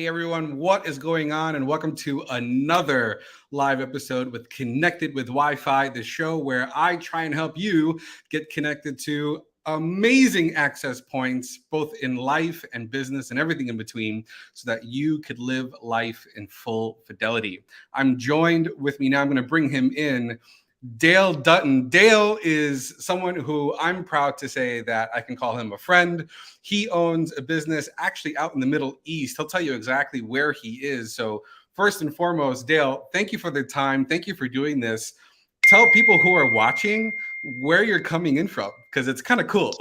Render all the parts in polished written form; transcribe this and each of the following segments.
Hey everyone, what is going on? And welcome to another live episode with Connected with Wi-Fi, the show where I try and help you get connected to amazing access points, both in life and business and everything in between, so that you could live life in full fidelity. I'm joined with me now. I'm going to bring him in. Dale Dutton. Dale is someone who I'm proud to say that I can call him a friend. He owns a business actually out in the Middle East. He'll tell you exactly where he is. So first and foremost, Dale, thank you for the time. Thank you for doing this. Tell people who are watching where you're coming in from, because it's kind of cool.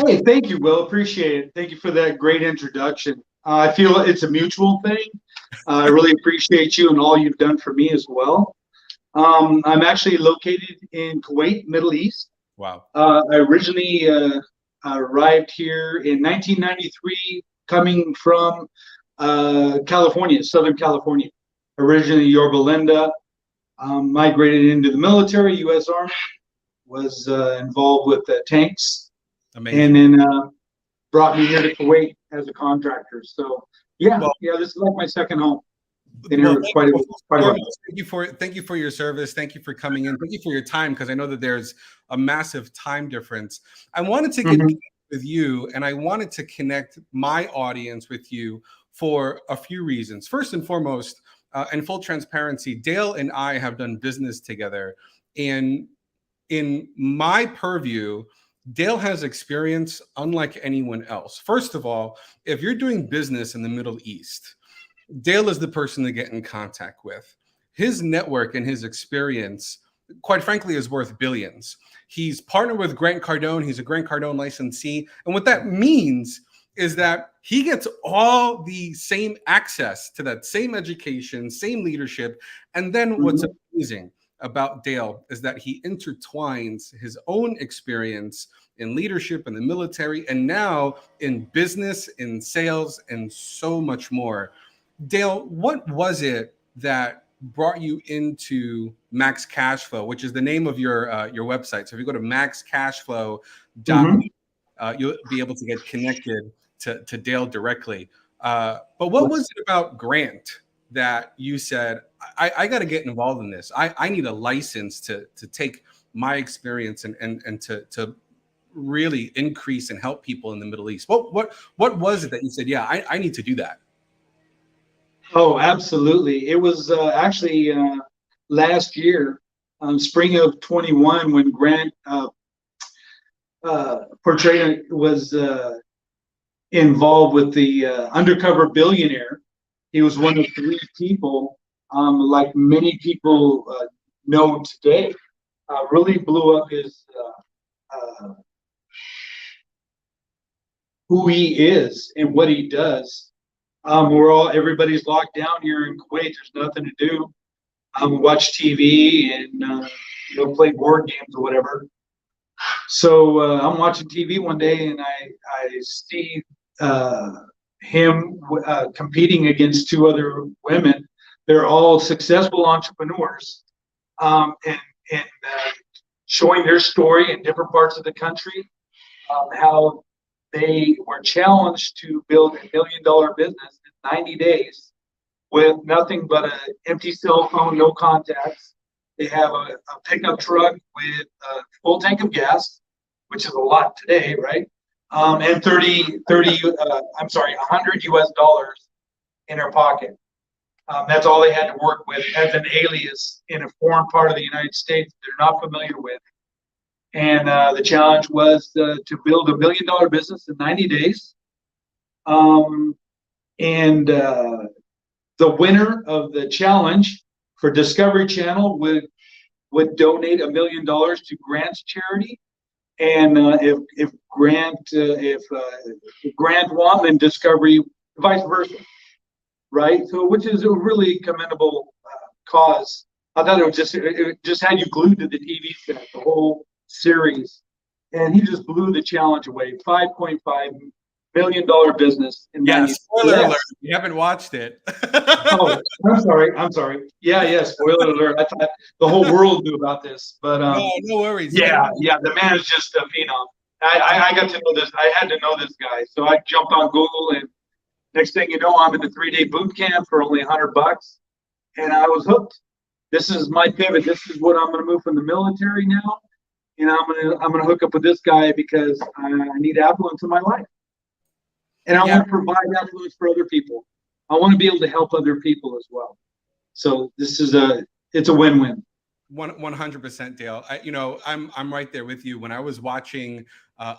Hey, thank you, Will. Appreciate it. Thank you for that great introduction. I feel it's a mutual thing. I really appreciate you and all you've done for me as well. I'm actually located in Kuwait, Middle East. Wow. I originally arrived here in 1993, coming from California, Southern California. Originally Yorba Linda, migrated into the military, U.S. Army, was involved with tanks. Amazing. And then brought me here to Kuwait as a contractor. So yeah, this is like my second home. Thank you for your service. Thank you for coming in. Thank you for your time, because I know that there's a massive time difference. I wanted to get connected with you, and I wanted to connect my audience with you for a few reasons. First and foremost, in full transparency, Dale and I have done business together, and in my purview, Dale has experience unlike anyone else. First of all, if you're doing business in the Middle East, Dale is the person to get in contact with. His network and his experience, quite frankly, is worth billions. He's partnered with Grant Cardone. He's a Grant Cardone licensee. And what that means is that he gets all the same access to that same education, same leadership. And then what's amazing about Dale is that he intertwines his own experience in leadership, in the military, and now in business, in sales, and so much more. Dale, what was it that brought you into Max Cashflow, which is the name of your website? So if you go to maxcashflow.com, you'll be able to get connected to Dale directly. But what was it about Grant that you said, I got to get involved in this? I need a license to take my experience and to really increase and help people in the Middle East. What was it that you said, yeah, I need to do that? Oh, absolutely. It was actually last year, spring of 21, when Grant portrayed was involved with the undercover billionaire. He was one of three people, like many people know today, really blew up his who he is and what he does. Everybody's locked down here in Kuwait. There's nothing to do. Watch TV and play board games or whatever. So I'm watching TV one day and I see him competing against two other women. They're all successful entrepreneurs, and showing their story in different parts of the country, how they were challenged to build $1 million business in 90 days with nothing but an empty cell phone, no contacts. They have a pickup truck with a full tank of gas, which is a lot today, right? And $100 US in their pocket. That's all they had to work with as an alias in a foreign part of the United States they're not familiar with. And the challenge was to build $1 million business in 90 days. The winner of the challenge for Discovery Channel would donate $1 million to Grant's charity. And if Grant won, then Discovery, vice versa, right? So, which is a really commendable cause. I thought it just had you glued to the TV set, the whole series, and he just blew the challenge away. $5.5 million business in 90 spoiler alert, you haven't watched it. Oh, I'm sorry. Yeah, spoiler alert. I thought the whole world knew about this, but no worries. Yeah, the man is just a phenom. I got to know this. I had to know this guy, so I jumped on Google and Next thing you know, I'm in a 3-day boot camp for only $100, and I was hooked. This is my pivot. This is what I'm going to move from the military now, and I'm gonna hook up with this guy because I need affluence in my life, and I want to provide affluence for other people. I want to be able to help other people as well. So it's a win-win. 100%, Dale. I'm right there with you. When I was watching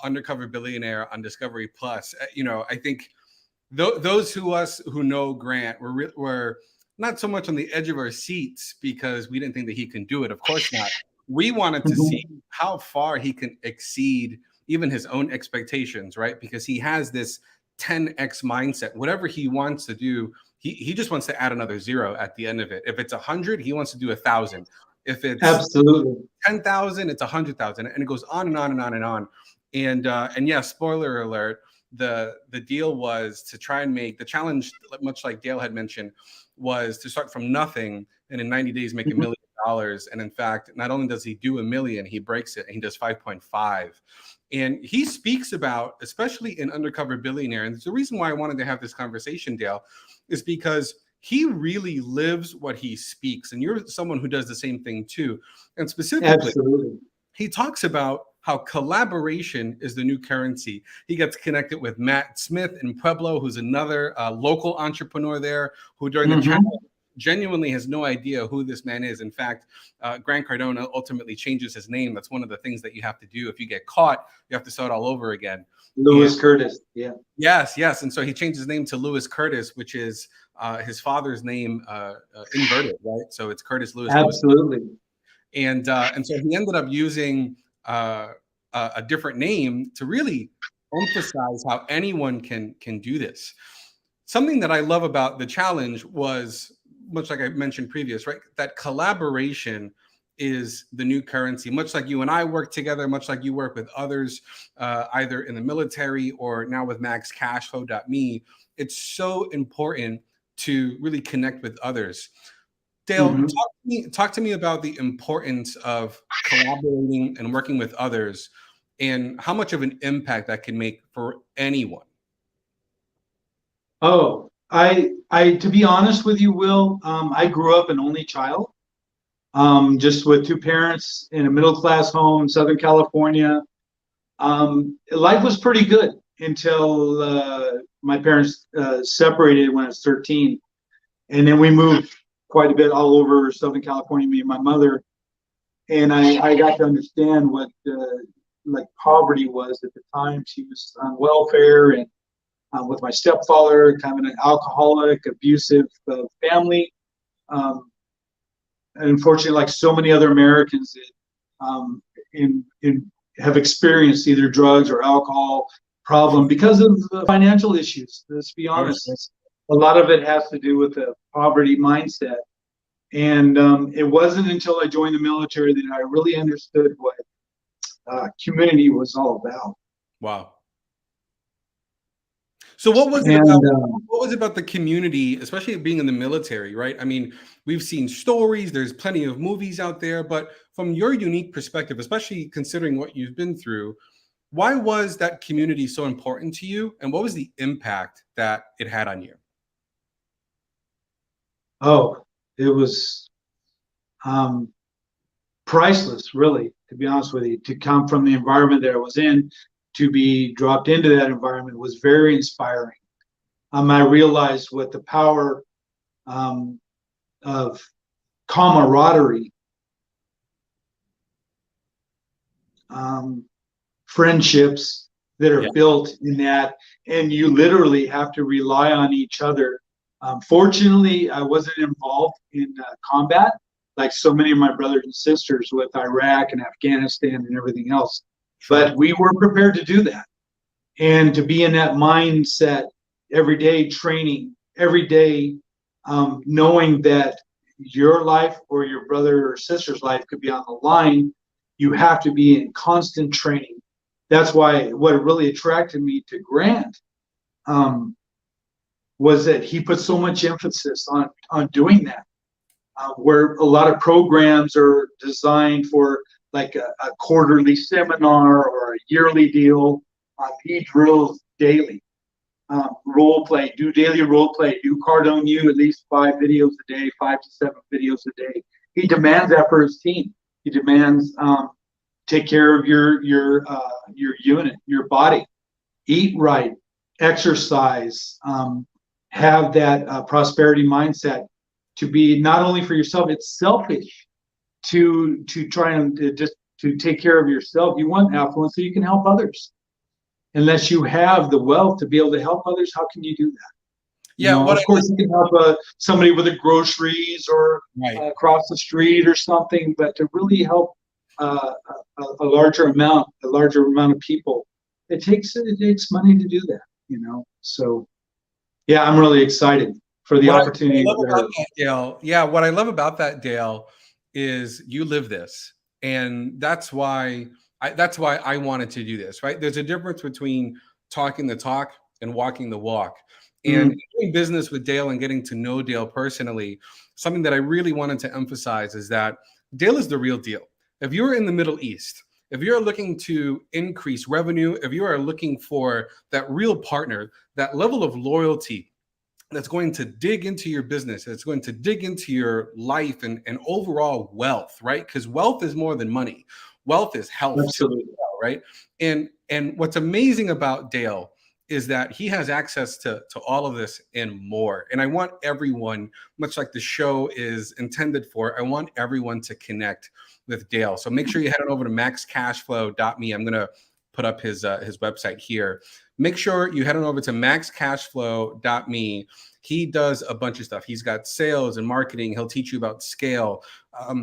Undercover Billionaire on Discovery Plus, I think those who know Grant were not so much on the edge of our seats because we didn't think that he can do it. Of course not. We wanted to see how far he can exceed even his own expectations, right? Because he has this 10x mindset. Whatever he wants to do, he just wants to add another zero at the end of it. If it's 100, he wants to do 1,000. If it's absolutely 10,000, it's 100,000, and it goes on and on and on and on. And yeah, spoiler alert. The deal was to try and make the challenge, much like Dale had mentioned, was to start from nothing and in 90 days make $1 million. And in fact, not only does he do $1 million, he breaks it and he does 5.5. And he speaks about, especially in Undercover Billionaire, and the reason why I wanted to have this conversation, Dale, is because he really lives what he speaks. And you're someone who does the same thing too. And specifically, he talks about how collaboration is the new currency. He gets connected with Matt Smith in Pueblo, who's another local entrepreneur there, who during the challenge genuinely has no idea who this man is. In fact, Grant Cardone ultimately changes his name. That's one of the things that you have to do. If you get caught, you have to start all over again. Louis Curtis, yeah. Yes. And so he changed his name to Louis Curtis, which is his father's name inverted, right? So it's Curtis Lewis. Absolutely. Lewis. And so he ended up using a different name to really emphasize how anyone can do this. Something that I love about the challenge was, much like I mentioned previous, right? That collaboration is the new currency. Much like you and I work together, much like you work with others, either in the military or now with maxcashflow.me, it's so important to really connect with others. Dale, talk to me about the importance of collaborating and working with others and how much of an impact that can make for anyone. Oh, I to be honest with you, Will, I grew up an only child, just with two parents in a middle-class home in Southern California. Life was pretty good until my parents separated when I was 13. And then we moved quite a bit all over Southern California, me and my mother. And I got to understand what like poverty was at the time. She was on welfare and with my stepfather, kind of an alcoholic, abusive family. And unfortunately, like so many other Americans that have experienced either drugs or alcohol problem because of financial issues. Let's be honest. A lot of it has to do with the poverty mindset. And it wasn't until I joined the military that I really understood what community was all about. Wow. So what was it about the community, especially being in the military, right? I mean, we've seen stories, there's plenty of movies out there, but from your unique perspective, especially considering what you've been through, why was that community so important to you? And what was the impact that it had on you? Oh, it was priceless, really, to be honest with you. To come from the environment that I was in, to be dropped into that environment was very inspiring. I realized what the power of camaraderie, friendships that are built in that, and you literally have to rely on each other. Fortunately, I wasn't involved in combat like so many of my brothers and sisters with Iraq and Afghanistan and everything else. But we were prepared to do that, and to be in that mindset every day, training every day, knowing that your life or your brother or sister's life could be on the line. You have to be in constant training. That's why what really attracted me to Grant was that he put so much emphasis on doing that. Where a lot of programs are designed for like a quarterly seminar or a yearly deal, he drills daily. role play, do daily role play, do Cardone U at least 5 videos a day, 5 to 7 videos a day. He demands that for his team. He demands take care of your unit, your body, eat right, exercise, have that prosperity mindset to be not only for yourself. It's selfish to try and just to take care of yourself. You want affluence so you can help others. Unless you have the wealth to be able to help others, how can you do that? Yeah, of course, you can help somebody with the groceries or across the street or something, but to really help a larger amount of people, it takes money to do that. So, yeah, I'm really excited for the opportunity. What I love about that, Dale, is you live this, and that's why I wanted to do this. Right? There's a difference between talking the talk and walking the walk. And doing business with Dale and getting to know Dale personally, something that I really wanted to emphasize is that Dale is the real deal. If you're in the Middle East, if you're looking to increase revenue, if you are looking for that real partner, that level of loyalty that's going to dig into your business, that's going to dig into your life and overall wealth, right? Because wealth is more than money. Wealth is health. Absolutely. Right? And what's amazing about Dale is that he has access to all of this and more. And I want everyone, much like the show is intended for, I want everyone to connect with Dale. So make sure you head on over to maxcashflow.me. I'm going to put up his website here. Make sure you head on over to maxcashflow.me. He does a bunch of stuff. He's got sales and marketing. He'll teach you about scale.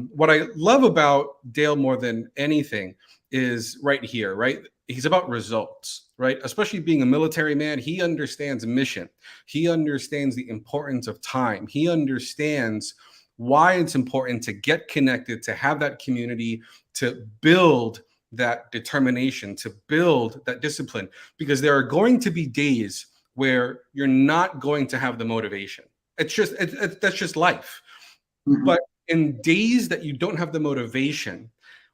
What I love about Dale more than anything is right here, right? He's about results, right? Especially being a military man, he understands mission. He understands the importance of time. He understands why it's important to get connected, to have that community, to build that determination, to build that discipline, because there are going to be days where you're not going to have the motivation. It's just, that's just life. But in days that you don't have the motivation,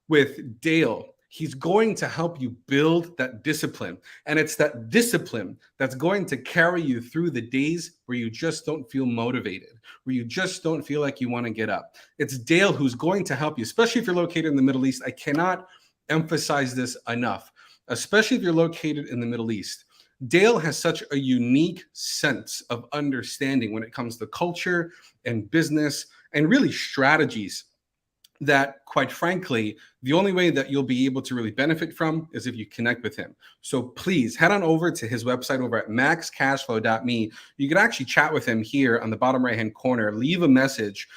with Dale, he's going to help you build that discipline. And it's that discipline that's going to carry you through the days where you just don't feel motivated, where you just don't feel like you want to get up. It's Dale who's going to help you, especially if you're located in the Middle East. I cannot emphasize this enough, especially if you're located in the Middle East. Dale has such a unique sense of understanding when it comes to culture and business and really strategies that, quite frankly, the only way that you'll be able to really benefit from is if you connect with him. So please head on over to his website over at maxcashflow.me. You can actually chat with him here on the bottom right-hand corner. Leave a message.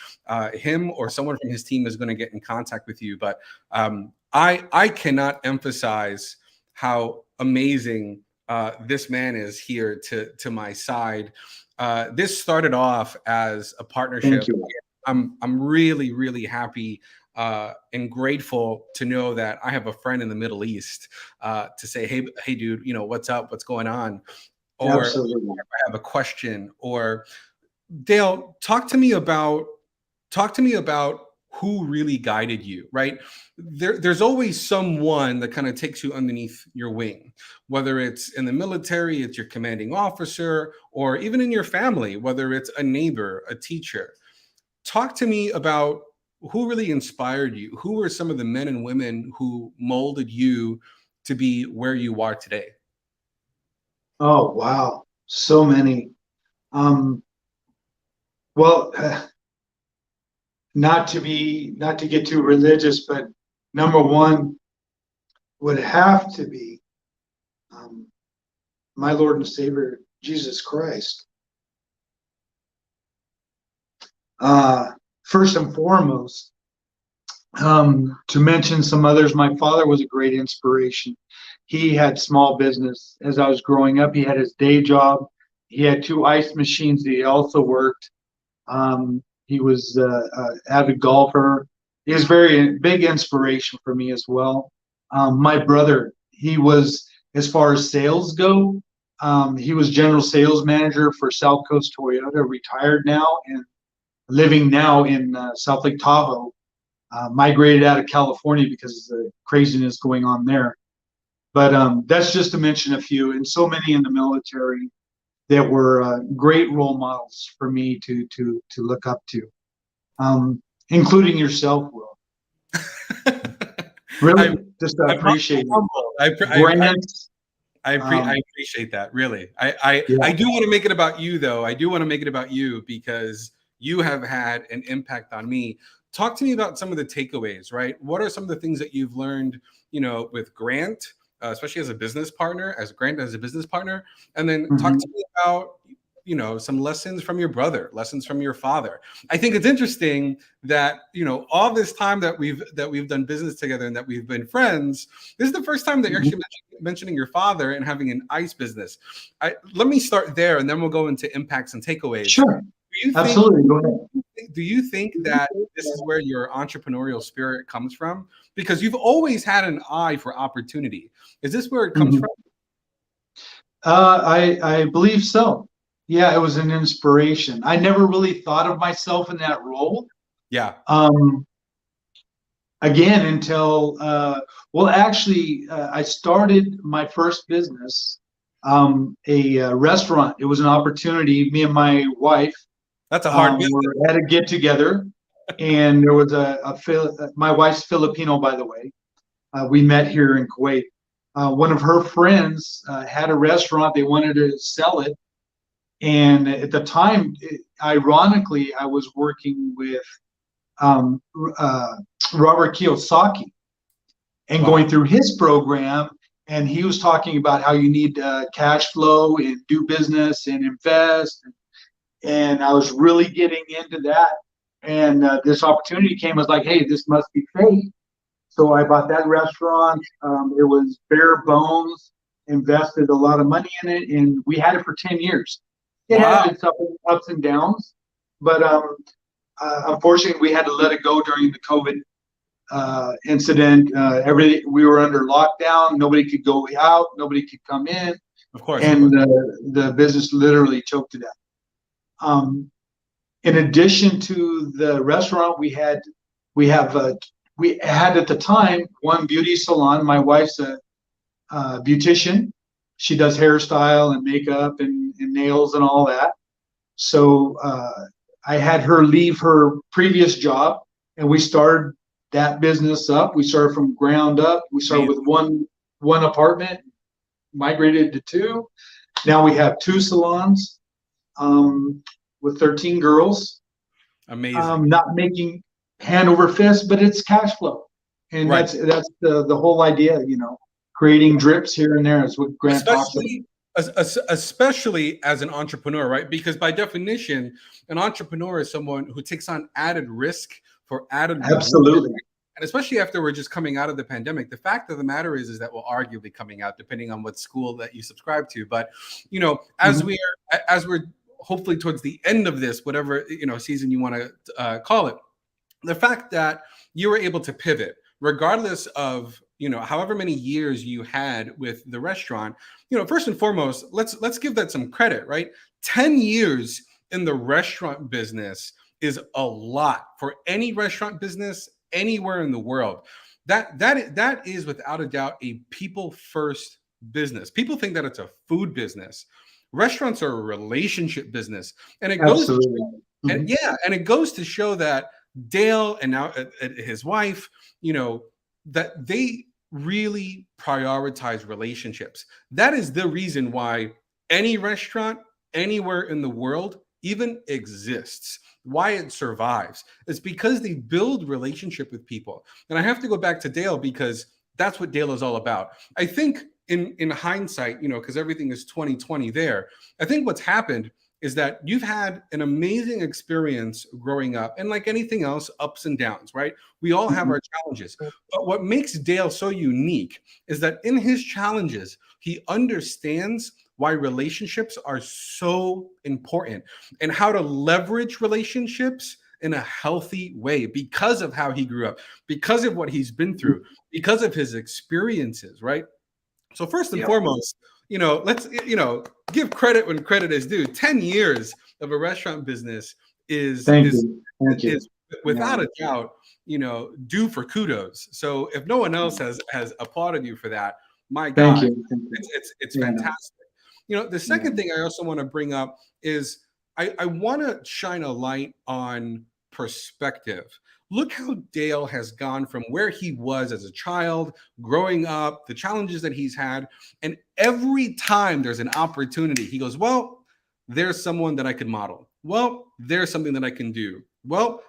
Him or someone from his team is going to get in contact with you. But I cannot emphasize how amazing this man is here to my side. This started off as a partnership. Thank you. I'm really, really happy and grateful to know that I have a friend in the Middle East to say, hey, dude, what's up? What's going on? Or Absolutely. if I have a question. Or Dale, talk to me about who really guided you, right? There's always someone that kind of takes you underneath your wing, whether it's in the military, it's your commanding officer, or even in your family, whether it's a neighbor, a teacher. Talk to me about who really inspired you. Who were some of the men and women who molded you to be where you are today? Oh, wow. So many. Well, not to get too religious, but number one would have to be my Lord and Savior, Jesus Christ. First and foremost, to mention some others, my father was a great inspiration. He had small business as I was growing up. He had his day job. He had 2 ice machines that he also worked. He was an avid golfer. He was very big inspiration for me as well. My brother, he was, as far as sales go, he was general sales manager for South Coast Toyota, retired now and living now in South Lake Tahoe. Migrated out of California because of the craziness going on there. But that's just to mention a few, and so many in the military. that were great role models for me to look up to, including yourself, Will. Really, just I'm appreciate it. humble. Grant, I appreciate that. Really, I do want to make it about you, though. I do want to make it about you because you have had an impact on me. Talk to me about some of the takeaways. Right? What are some of the things that you've learned? With Grant, especially as a business partner, as a business partner, and then talk to me about some lessons from your brother, lessons from your father. I think it's interesting that all this time that we've done business together and that we've been friends, this is the first time that you're actually mentioning your father and having an ice business. Let me start there, and then we'll go into impacts and takeaways. Sure, absolutely. Go ahead. Do you think that this is where your entrepreneurial spirit comes from? Because you've always had an eye for opportunity. Is this where it comes from? I believe so. Yeah, it was an inspiration. I never really thought of myself in that role. Yeah. Again, until actually, I started my first business, a restaurant. It was an opportunity. Me and my wife. That's a hard business. We had a get together, and there was my wife's Filipino, by the way. We met here in Kuwait. One of her friends had a restaurant. They wanted to sell it. And at the time, ironically, I was working with Robert Kiyosaki and going through his program. And he was talking about how you need cash flow and do business and invest. And I was really getting into that. And this opportunity came. I was like, hey, this must be fate. So I bought that restaurant. It was bare bones, invested a lot of money in it, and we had it for 10 years. It had its ups and downs, but unfortunately, we had to let it go during the COVID incident. We were under lockdown. Nobody could go out. Nobody could come in. Of course. And the business literally choked to death. In addition to the restaurant, we had at the time one beauty salon. My wife's a beautician. She does hairstyle and makeup and nails and all that. So I had her leave her previous job, and we started that business up. We started from ground up. We started with one apartment, migrated to two. Now we have two salons with 13 girls. Amazing. Not making hand over fist, but it's cash flow, and that's the whole idea. Creating drips here and there is what Grant talks about. Especially as an entrepreneur, right? Because by definition, an entrepreneur is someone who takes on added risk for added absolutely reward. And especially after we're just coming out of the pandemic. The fact of the matter is that we're arguably coming out, depending on what school that you subscribe to. But as we're hopefully towards the end of this, whatever season you want to call it, the fact that you were able to pivot, regardless of however many years you had with the restaurant, first and foremost, let's give that some credit, right? 10 years in the restaurant business is a lot for any restaurant business anywhere in the world. That is without a doubt a people first business. People think that it's a food business. Restaurants are a relationship business, and it goes and it goes to show that Dale and now his wife, that they really prioritize relationships. That is the reason why any restaurant anywhere in the world even exists, why it survives. It's because they build relationship with people. And I have to go back to Dale because that's what Dale is all about. I think in hindsight, because everything is 2020 there, I think what's happened is that you've had an amazing experience growing up, and like anything else, ups and downs, right? We all have our challenges. But what makes Dale so unique is that in his challenges, he understands why relationships are so important and how to leverage relationships in a healthy way because of how he grew up, because of what he's been through, because of his experiences, right? So first and foremost, let's, give credit when credit is due. 10 years of a restaurant business is without a doubt, due for kudos. So if no one else has applauded you for that, my God, it's fantastic. The second thing I also want to bring up is I want to shine a light on perspective. Look how Dale has gone from where he was as a child, growing up, the challenges that he's had. And every time there's an opportunity, he goes, well, there's someone that I could model. Well, there's something that I can do. Well,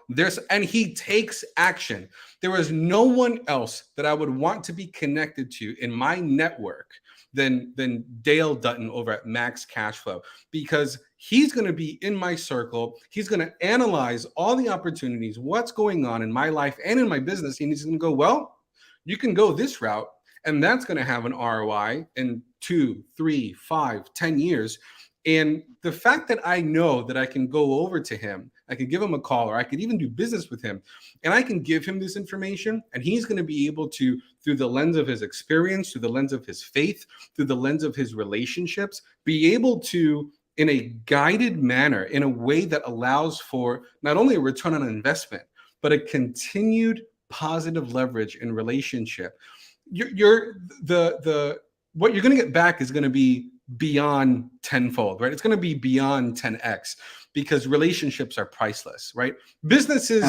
and he takes action. There is no one else that I would want to be connected to in my network than Dale Dutton over at Max Cashflow, because he's going to be in my circle. He's going to analyze all the opportunities, what's going on in my life and in my business. And he's going to go, well, you can go this route, and that's going to have an ROI in 2, 3, 5, 10 years. And the fact that I know that I can go over to him, I can give him a call, or I could even do business with him, and I can give him this information, and he's going to be able to, through the lens of his experience, through the lens of his faith, through the lens of his relationships, be able to, in a guided manner, in a way that allows for not only a return on investment, but a continued positive leverage in relationship. What you're going to get back is going to be beyond tenfold, right? It's going to be beyond 10x, because relationships are priceless, right? Businesses,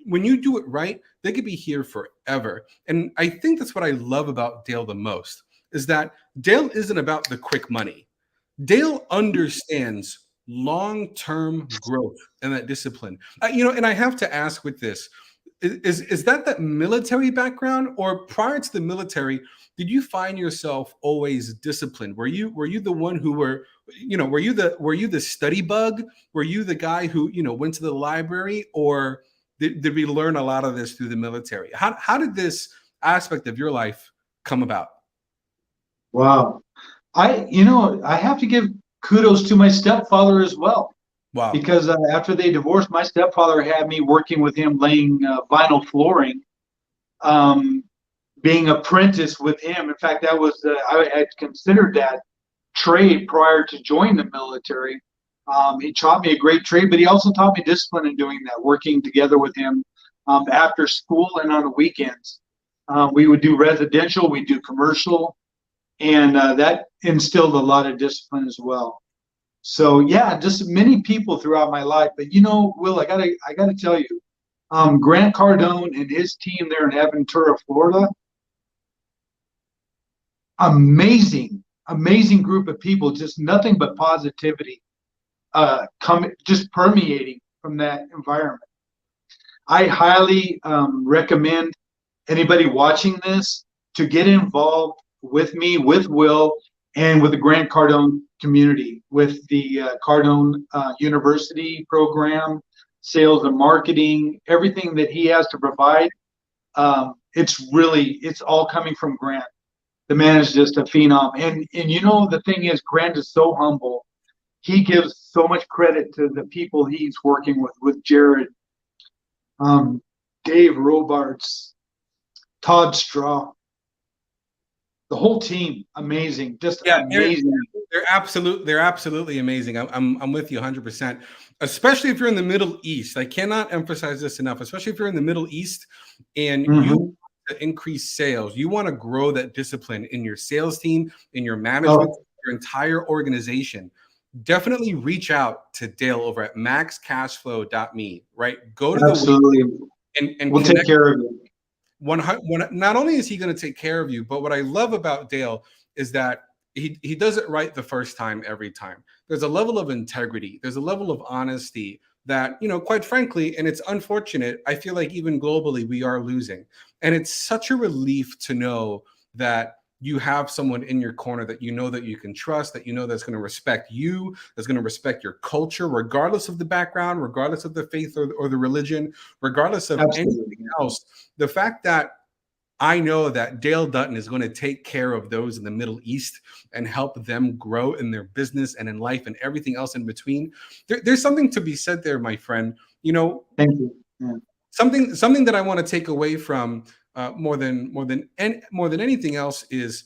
when you do it right, they could be here forever. And I think that's what I love about Dale the most, is that Dale isn't about the quick money. Dale understands long-term growth and that discipline. And I have to ask with this, is that military background, or prior to the military, did you find yourself always disciplined? Were you the one who were you the study bug? Were you the guy who, went to the library, or did we learn a lot of this through the military? How did this aspect of your life come about? Wow. I have to give kudos to my stepfather as well. Wow. Because after they divorced, my stepfather had me working with him laying vinyl flooring, being apprentice with him. In fact, that was I had considered that trade prior to joining the military. He taught me a great trade, but he also taught me discipline in doing that, working together with him after school and on the weekends. We would do residential, we'd do commercial, and that instilled a lot of discipline as well. So yeah, just many people throughout my life. But Will, I gotta tell you, Grant Cardone and his team there in Aventura, Florida, amazing group of people, just nothing but positivity just permeating from that environment. I highly recommend anybody watching this to get involved with me, with Will, and with the Grant Cardone community, with the Cardone University program, sales and marketing, everything that he has to provide. It's all coming from Grant. The man is just a phenom. And the thing is, Grant is so humble. He gives so much credit to the people he's working with Jared, Dave Robards, Todd Straw. The whole team, amazing, just amazing. They're absolutely amazing. I'm with you 100%. Especially if you're in the Middle East, I cannot emphasize this enough. Especially if you're in the Middle East and you want to increase sales, you want to grow that discipline in your sales team, in your management, your entire organization. Definitely reach out to Dale over at maxcashflow.me. Right, go to and we'll take care of you. Not only is he going to take care of you, but what I love about Dale is that he does it right the first time, every time. There's a level of integrity. There's a level of honesty that, quite frankly, and it's unfortunate, I feel like even globally we are losing. And it's such a relief to know that you have someone in your corner that that you can trust, that that's going to respect you, that's going to respect your culture, regardless of the background, regardless of the faith or the religion, regardless of anything else. The fact that I know that Dale Dutton is going to take care of those in the Middle East and help them grow in their business and in life and everything else in between. There's something to be said there, my friend. Thank you. Yeah. Something that I want to take away from more than anything else is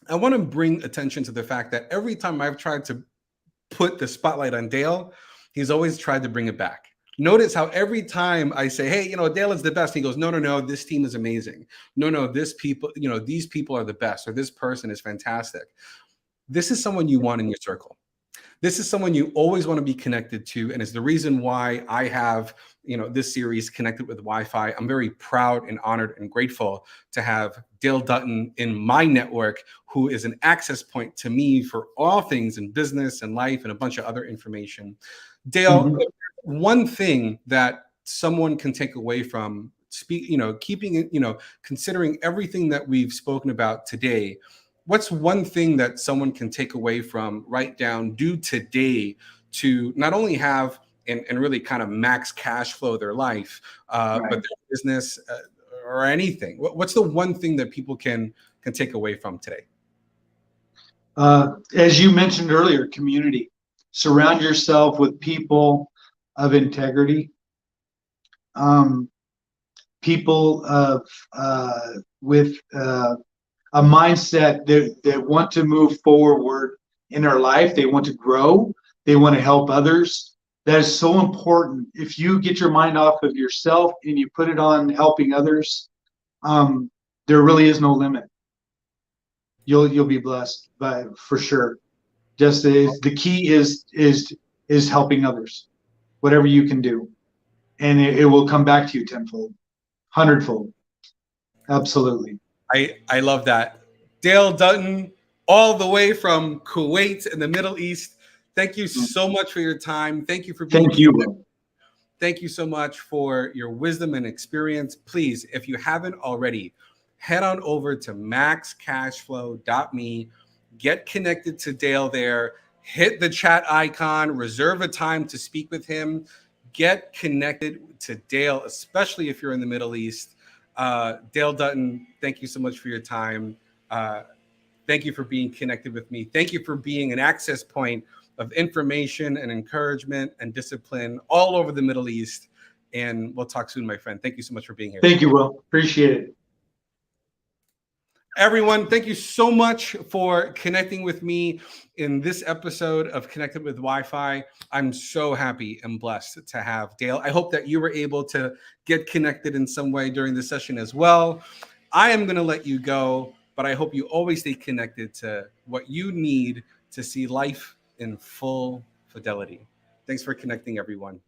I want to bring attention to the fact that every time I've tried to put the spotlight on Dale, he's always tried to bring it back. Notice how every time I say, hey, Dale is the best, he goes, no, no, no, this team is amazing. No, no, this people, these people are the best, or this person is fantastic. This is someone you want in your circle. This is someone you always want to be connected to, and is the reason why I have this series, Connected with Wi-Fi. I'm very proud and honored and grateful to have Dale Dutton in my network, who is an access point to me for all things in business and life and a bunch of other information. Dale, one thing that someone can take away from keeping it, considering everything that we've spoken about today, what's one thing that someone can take away from, write down, do today to not only have and really kind of max cash flow their life, Right. but their business or anything? What's the one thing that people can take away from today? As you mentioned earlier, community. Surround yourself with people of integrity, people of with a mindset that want to move forward in their life. They want to grow. They want to help others. That is so important. If you get your mind off of yourself and you put it on helping others, there really is no limit. You'll be blessed for sure. Just the key is helping others, whatever you can do, and it will come back to you tenfold, hundredfold. Absolutely. I love that. Dale Dutton, all the way from Kuwait in the Middle East. Thank you so much for your time. Thank you for being Thank you. Thank you so much for your wisdom and experience. Please, if you haven't already, head on over to maxcashflow.me. Get connected to Dale there. Hit the chat icon. Reserve a time to speak with him. Get connected to Dale, especially if you're in the Middle East. Dale Dutton, thank you so much for your time. Thank you for being connected with me. Thank you for being an access point of information and encouragement and discipline all over the Middle East. And we'll talk soon, my friend. Thank you so much for being here. Thank you, Will. Appreciate it. Everyone, thank you so much for connecting with me in this episode of Connected with Wi-Fi. I'm so happy and blessed to have Dale. I hope that you were able to get connected in some way during this session as well. I am going to let you go, but I hope you always stay connected to what you need to see life in full fidelity. Thanks for connecting, everyone.